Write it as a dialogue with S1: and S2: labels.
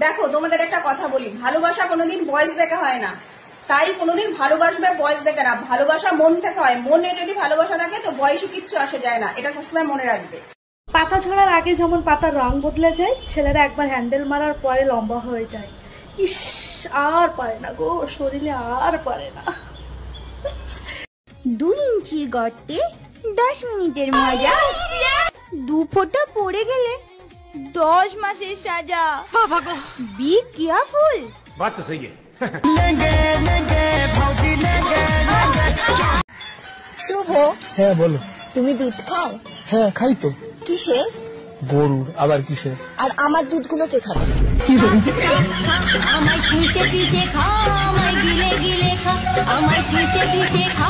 S1: দেখো তোমাদের একটা কথা বলি, ভালোবাসা কোনোদিন বয়স দেখে হয় না, তাই কোনোদিন ভালোবাসবে বয়স দেখে না, ভালোবাসা মন থেকে হয়। মনে যদি ভালোবাসা থাকে তো বয়সে কিচ্ছু আসে যায় না, এটা সবসময় মনে রাখবে।
S2: পাতা ঝরার আগে যেমন পাতার রং বদলে যায়, ছেলেরা একবার হ্যান্ডেল মারার পরে লম্বা হয়ে যায়। ইস, আর পারে না গো, শরীরে আর পারে না।
S3: 2 ইঞ্চির গর্তে 10 মিনিটের মজা, 2 ফোঁটা পড়ে গেলে 10 মাসের সাজা। Be careful.
S4: बात तो सही है।
S3: শুভ,
S5: হ্যাঁ বলো।
S3: তুমি দুধ খাও?
S5: হ্যাঁ খাই তো।
S3: কিসে?
S5: গরুর, আবার কিসে?
S3: আর আমার দুধগুলো কে খাবে?
S6: আমায় খুঁজে খুঁজে খা, আমায় গিলে গিলে খা, আমায় খুঁজে খুঁজে খা।